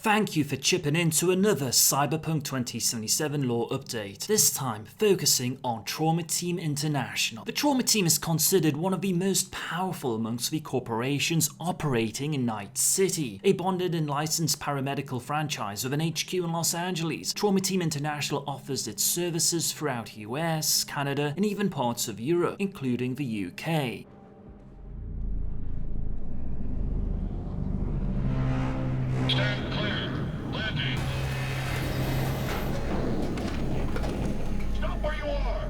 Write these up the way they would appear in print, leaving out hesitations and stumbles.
Thank you for chipping in to another Cyberpunk 2077 lore update, this time focusing on Trauma Team International. The Trauma Team is considered one of the most powerful amongst the corporations operating in Night City, a bonded and licensed paramedical franchise with an HQ in Los Angeles. Trauma Team International offers its services throughout US, Canada, and even parts of Europe, including the UK. Stand clear. Landing. Stop where you are.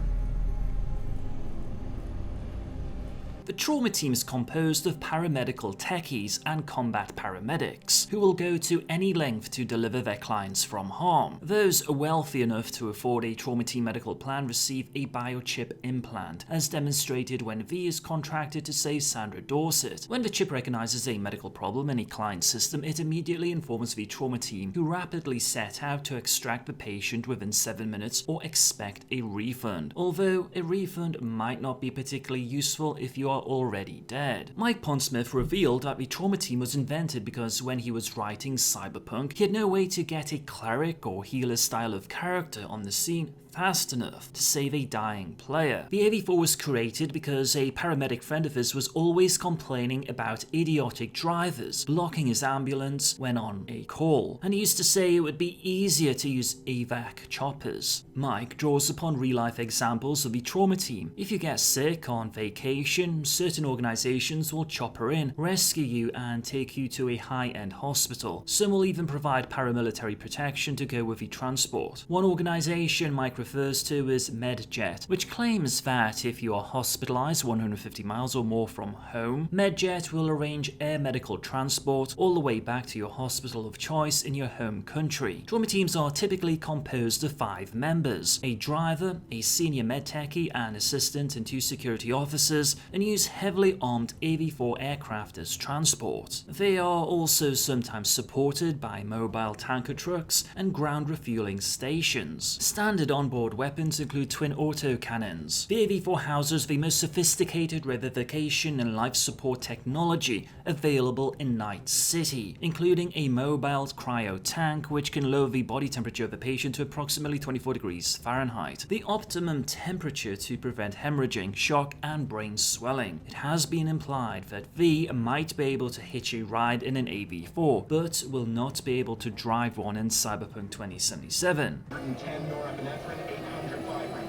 The Trauma Team is composed of paramedical techies and combat paramedics, who will go to any length to deliver their clients from harm. Those wealthy enough to afford a Trauma Team medical plan receive a biochip implant, as demonstrated when V is contracted to save Sandra Dorset. When the chip recognizes a medical problem in a client system, it immediately informs the Trauma Team, who rapidly set out to extract the patient within 7 minutes or expect a refund. Although a refund might not be particularly useful if you are already dead. Pondsmith revealed that the Trauma Team was invented because when he was writing Cyberpunk, he had no way to get a cleric or healer style of character on the scene fast enough to save a dying player. The AV4 was created because a paramedic friend of his was always complaining about idiotic drivers blocking his ambulance when on a call, and he used to say it would be easier to use AVAC choppers. Mike draws upon real-life examples of the Trauma Team. If you get sick on vacation, certain organizations will chopper in, rescue you, and take you to a high-end hospital. Some will even provide paramilitary protection to go with the transport. One organization Mike refers to as MedJet, which claims that if you are hospitalized 150 miles or more from home, MedJet will arrange air medical transport all the way back to your hospital of choice in your home country. Trauma teams are typically composed of 5 members, a driver, a senior med techie, an assistant, and 2 security officers, and use heavily armed AV4 aircraft as transport. They are also sometimes supported by mobile tanker trucks and ground refueling stations. Standard onboard weapons include twin autocannons. The AV4 houses the most sophisticated revivification and life support technology available in Night City, including a mobile cryo tank which can lower the body temperature of the patient to approximately 24 degrees Fahrenheit, the optimum temperature to prevent hemorrhaging, shock, and brain swelling. It has been implied that V might be able to hitch a ride in an AV4, but will not be able to drive one in Cyberpunk 2077. 110 norepinephrine, 800 fibrin.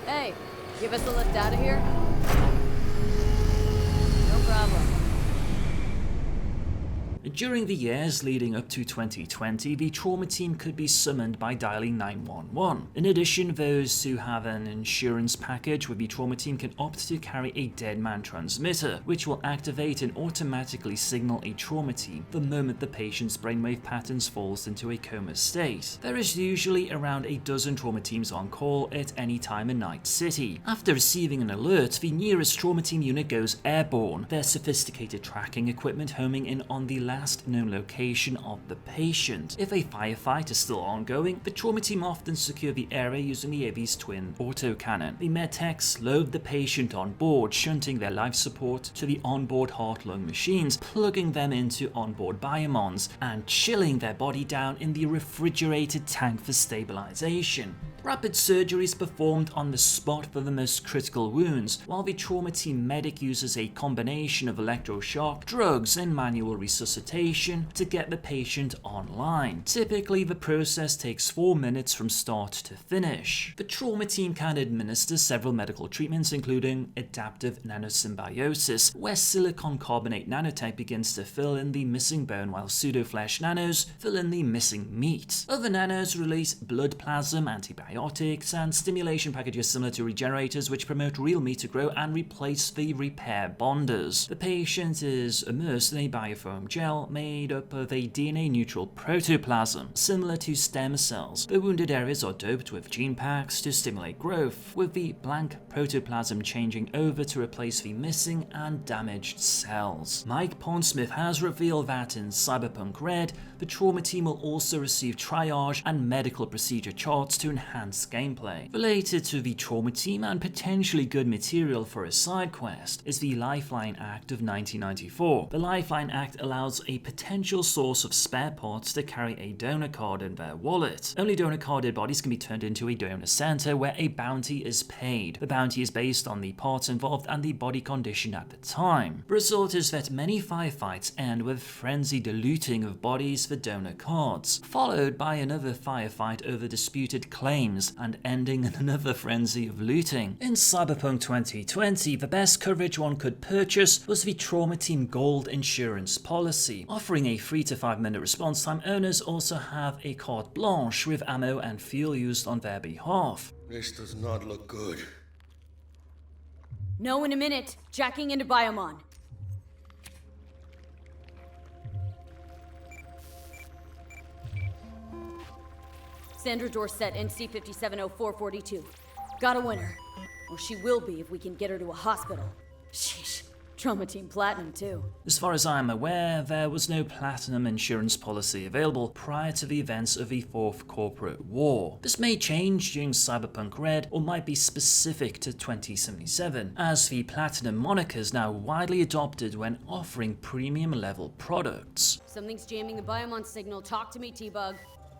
Hey, give us a lift out of here? No problem. During the years leading up to 2020, the Trauma Team could be summoned by dialing 911. In addition, those who have an insurance package with the Trauma Team can opt to carry a dead man transmitter, which will activate and automatically signal a Trauma Team the moment the patient's brainwave patterns falls into a coma state. There is usually around a dozen Trauma Teams on call at any time in Night City. After receiving an alert, the nearest Trauma Team unit goes airborne, their sophisticated tracking equipment homing in on the last known location of the patient. If a firefight is still ongoing, the Trauma Team often secure the area using the AV's twin autocannon. The medtechs load the patient on board, shunting their life support to the onboard heart-lung machines, plugging them into onboard biomons, and chilling their body down in the refrigerated tank for stabilization. Rapid surgery is performed on the spot for the most critical wounds, while the Trauma Team medic uses a combination of electroshock, drugs, and manual resuscitation to get the patient online. Typically, the process takes 4 minutes from start to finish. The Trauma Team can administer several medical treatments, including adaptive nanosymbiosis, where silicon carbonate nanotech begins to fill in the missing bone while pseudo-flesh nanos fill in the missing meat. Other nanos release blood plasm, antibiotics, and stimulation packages similar to regenerators which promote real meat to grow and replace the repair bonders. The patient is immersed in a biofoam gel made up of a DNA-neutral protoplasm, similar to stem cells. The wounded areas are doped with gene packs to stimulate growth, with the blank protoplasm changing over to replace the missing and damaged cells. Pondsmith has revealed that in Cyberpunk Red, the Trauma Team will also receive triage and medical procedure charts to enhance gameplay. Related to the Trauma Team and potentially good material for a side quest is the Lifeline Act of 1994. The Lifeline Act allows reveals a potential source of spare parts to carry a donor card in their wallet. Only donor carded bodies can be turned into a donor center where a bounty is paid. The bounty is based on the parts involved and the body condition at the time. The result is that many firefights end with frenzied looting of bodies for donor cards, followed by another firefight over disputed claims and ending in another frenzy of looting. In Cyberpunk 2020, the best coverage one could purchase was the Trauma Team Gold insurance policy. Offering a 3 to 5 minute response time, owners also have a carte blanche with ammo and fuel used on their behalf. This does not look good. No, in a minute. Jacking into Biomon. Sandra Dorset, NC 570442. Got a winner. Or she will be if we can get her to a hospital. Sheesh. Trauma Team Platinum, too. As far as I am aware, there was no Platinum insurance policy available prior to the events of the Fourth Corporate War. This may change during Cyberpunk Red, or might be specific to 2077, as the Platinum moniker is now widely adopted when offering premium level products. Something's jamming the Biomon signal. Talk to me, T-Bug.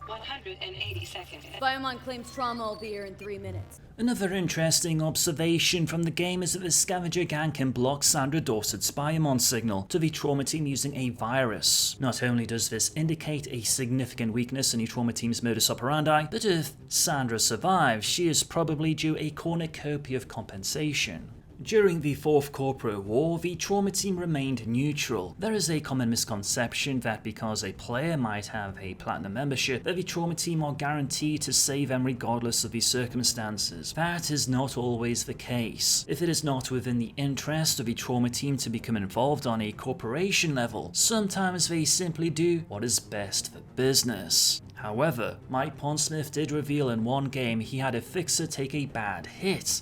180 seconds. Biomon claims trauma will be here in 3 minutes. Another interesting observation from the game is that the scavenger gang can block Sandra Dorset's Biomon signal to the Trauma Team using a virus. Not only does this indicate a significant weakness in the Trauma Team's modus operandi, but if Sandra survives, she is probably due a cornucopia of compensation. During the Fourth Corporate War, the Trauma Team remained neutral. There is a common misconception that because a player might have a Platinum membership, that the Trauma Team are guaranteed to save them regardless of the circumstances. That is not always the case. If it is not within the interest of the Trauma Team to become involved on a corporation level, sometimes they simply do what is best for business. However, Mike Pondsmith did reveal in one game he had a fixer take a bad hit,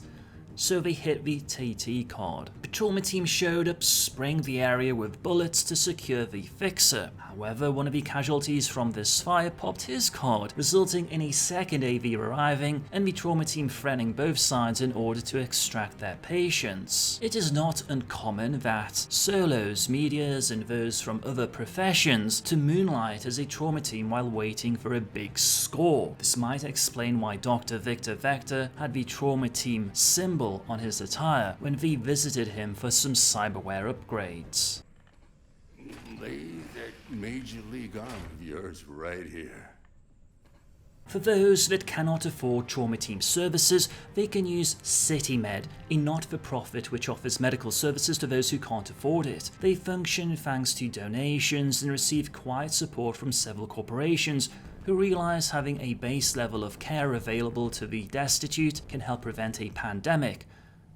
so they hit the TT card. The Trauma Team showed up, spraying the area with bullets to secure the fixer. However, one of the casualties from this fire popped his card, resulting in a second AV arriving and the Trauma Team threatening both sides in order to extract their patients. It is not uncommon that solos, medias, and those from other professions to moonlight as a Trauma Team while waiting for a big score. This might explain why Dr. Victor Vector had the Trauma Team symbol on his attire when we visited him for some cyberware upgrades. Lay that Major League arm of yours right here. For those that cannot afford Trauma Team services, they can use CityMed, a not-for-profit which offers medical services to those who can't afford it. They function thanks to donations and receive quiet support from several corporations who realize having a base level of care available to the destitute can help prevent a pandemic,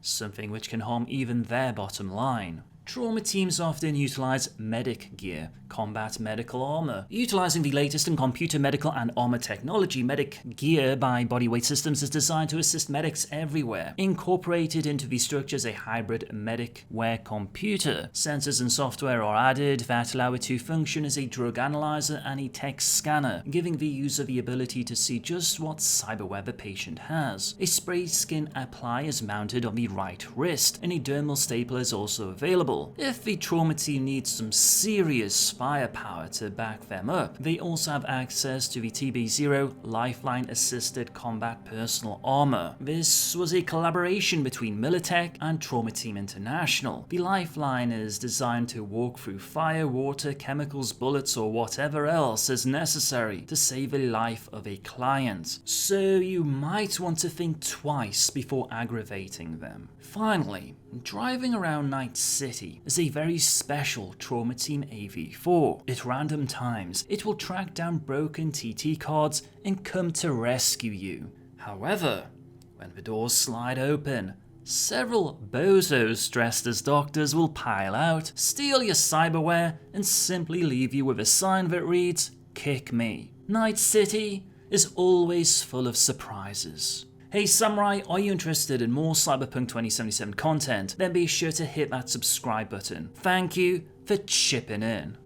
something which can harm even their bottom line. Trauma teams often utilize medic gear, combat medical armor. Utilizing the latest in computer, medical, and armor technology, medic gear by Bodyweight Systems is designed to assist medics everywhere. Incorporated into the structure is a hybrid medic-wear computer. Sensors and software are added that allow it to function as a drug analyzer and a text scanner, giving the user the ability to see just what cyberware the patient has. A spray skin apply is mounted on the right wrist, and a dermal stapler is also available. If the Trauma Team needs some serious firepower to back them up, they also have access to the TB0 Lifeline Assisted Combat Personal Armor. This was a collaboration between Militech and Trauma Team International. The Lifeline is designed to walk through fire, water, chemicals, bullets, or whatever else is necessary to save the life of a client. So you might want to think twice before aggravating them. Finally, driving around Night City is a very special Trauma Team AV4. At random times, it will track down broken TT cards and come to rescue you. However, when the doors slide open, several bozos dressed as doctors will pile out, steal your cyberware, and simply leave you with a sign that reads, "Kick me." Night City is always full of surprises. Hey Samurai, are you interested in more Cyberpunk 2077 content? Then be sure to hit that subscribe button. Thank you for chipping in.